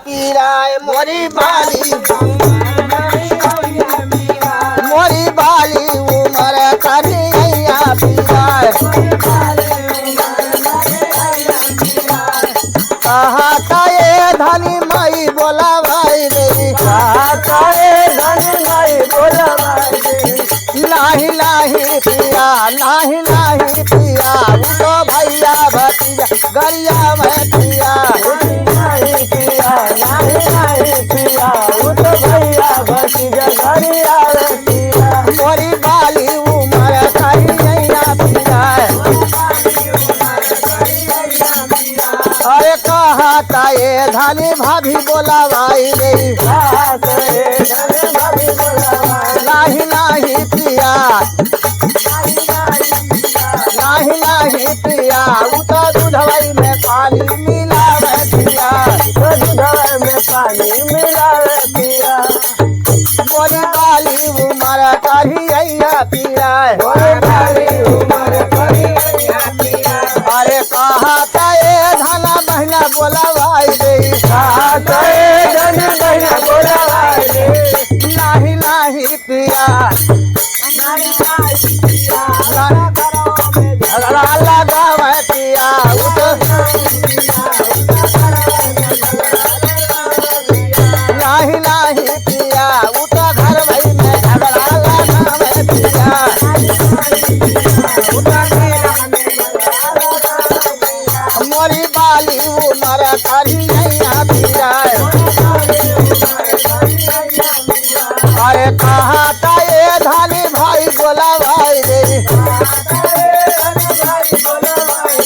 पीराए मोरी बाली उमर करिया पीराए कहा ये धनी माई बोला भाई रे धनी माई बोला भाई लाही लाही पिया लाही लाही पिया वो तो भैया भतीजा गरिया में पिया लाही पिया लाही लाही पिया वो तो भैया भतीजा गरिया में पिया मोरी बाली उमर करिया पिया अरे कहा ये धनी भाभी बोला भाई रे लाही लाही पिया लाही लाही पिया वो तो दूधवाई में पानी मिलावे पिया दूधवाई में पानी मिलावे पिया मोरी बाली उमर करिया पिया मोरी बाली उमर करिया पिया अरे कहा ये धना बहना बोला भाई रे धना बहना बोला भाई रे लाही लाही पिया झगड़ा लगावे पिया लाही लाही पिया वो तो घर भाई में झगड़ा लगावे पिया मोरी बाली उमर करिया पिया अरे कहा ये धनी भाई बोला भाई रे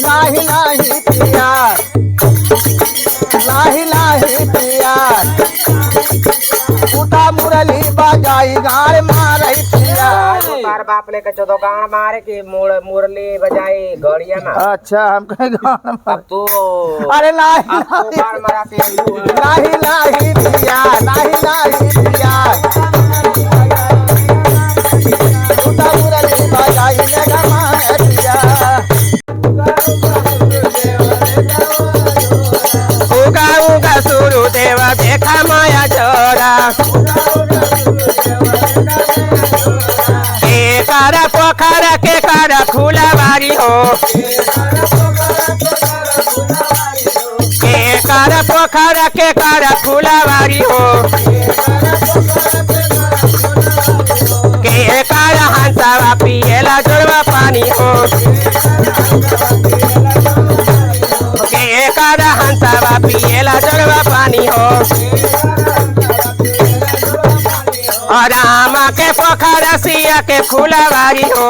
लाही लाही पिया लाही लाही पिया उठा मुरली बजाई गाड़ मारे पिया तार बाप लेके चौदह गाड़ मारे की मुरली बजाई गड़िया में। अच्छा हम कहीं गाड़ अब तू अरे लाही अब तू गाड़ मारा लाही लाही पिया लाही लाही पिया उठा मुरली बजाई ले मारे पिया उगा उगा सुरु देव देखा माया जोड़ा के कर पोखर के कर फूलवारी हो के कर पोखर के कर फूलवारी हो के कर हंसवा पियला जुड़वा पानी हो के कर हंसवा पियला जुड़वा पानी हो और राम के पोखर सिया के फूलवारी हो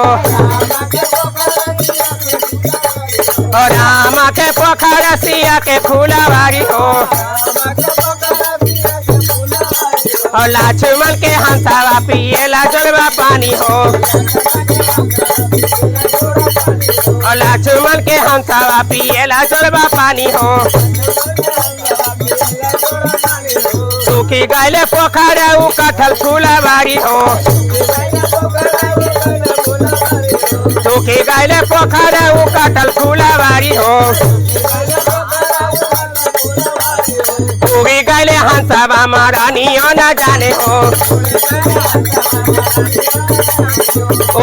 और राम के पोखर सिया के फूलवारी हो और लक्ष्मण के हंसावा पियला जुड़वा पानी हो और लक्ष्मण के हंसावा पियला जुड़वा पानी हो सूखी गैले पोखर उ कटहल फूलवारी हो सूखी गैले पोखर उ कटहल फूलवारी हो उगी गैले हंसवा महारानियों न जाने हो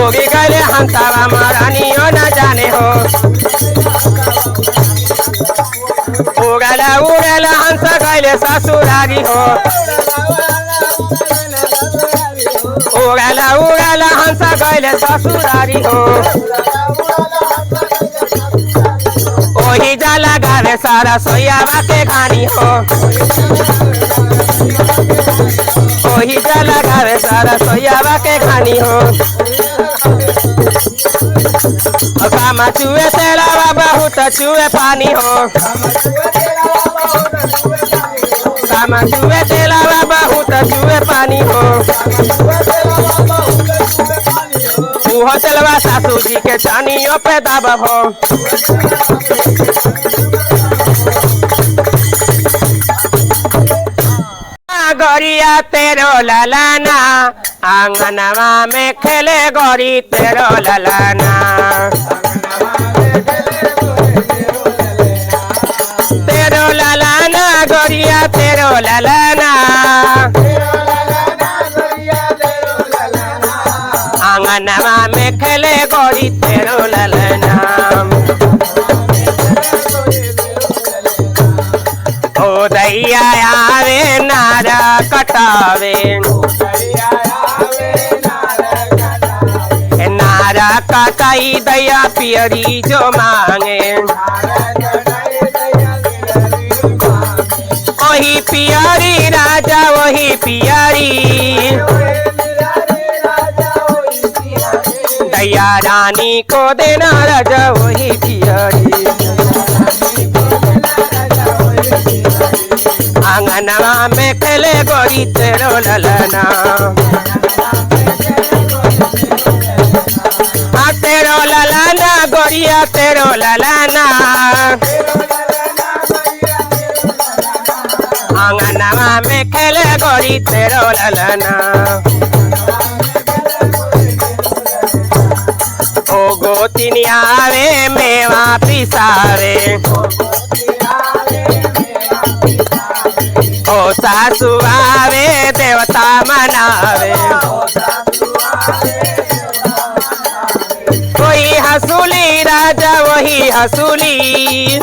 उगी गैले हंसवा महारानियों न जाने हो उगला उगला हंस गैले ससुरारी हो उगला उगला हंस गैले ससुरारी हो ओही जाला गावे सारा सोयाबा के घानी हो ओही जाला गावे सारा सोयाबा के घानी हो कामा चुए तेलावा बहुत चुए पानी हो कामा चुए तेलावा बहुत चुए पानी हो मुँह तेलवा सासू जी के चानियों पे दाबब हो गोरिया तेरो ललाना आंगनवा में खेले गोरी तेरो ललाना तेरो ललाना गोरिया तेरो आंगनवा में खेले गोरी तेरो ललना ओ दैया आवे नारा कटावे नारा कटाई दैया पियरी जो मांगे वही पियरी राजा वही पियरी दैया रानी को देना राजा वही पियरी आंगनवा में खेले गोरी तेरो ललना तेरो ललना गोरिया तेरो ललना आंगनवा में खेले गोरी तेरो ललना ओ गोतिनी आवे मेवा पिसावे ओ सासु आवे देवता मनावे कोई हसूली राजा वही हसूली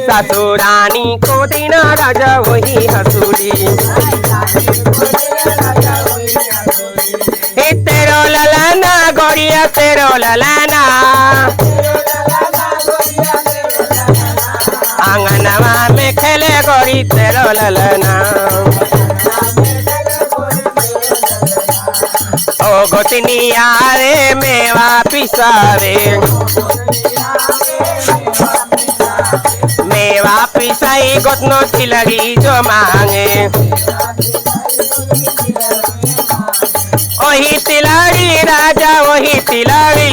सासु रानी को देना राजा वही हसूली तेरो ललना गोरिया तेरो ललना आंगनवा में खेले गोरी तेरो ललना ओ गोतनी आवे मेवा पिसावे मेवा पिसाई गोतनो तिलरी जो मांगे वही तिलरी राजा वही तिलरी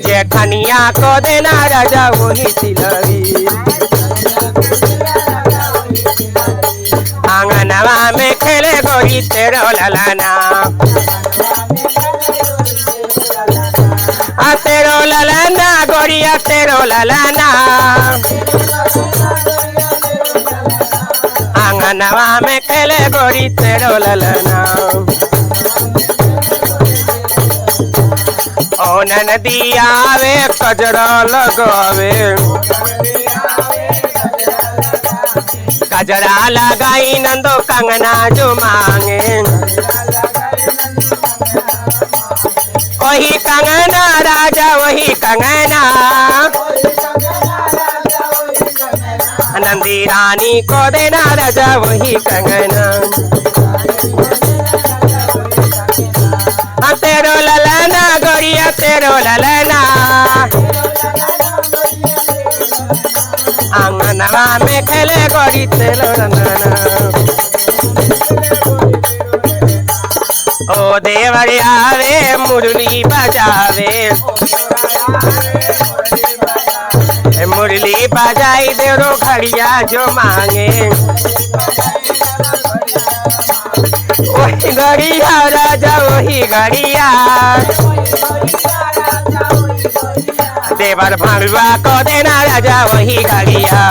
जेठनिया को देना राजा वही तिलरी आंगनवा में खेले गोरी तेरो ललना तेरो ललना गोरिया तेरो ललना आंगनवा में खेले गोरी तेरो ललना ओ ननदी आवे कजरा लगावे कजरा लगाई नंदो कंगना जो मांगे वही कंगना राजा वही कंगना नंदी रानी को देना राजा वही कंगना तेरो ललना गोरिया तेरो ललना आंगनवा में खेले गोरी तेरो ललना ओ देवर आवे मुरली बजावे मुरली बजाई देरो घड़िया जो मांगे वही घड़िया राजा वही घड़िया देवर भंगवा को देना राजा वही घड़िया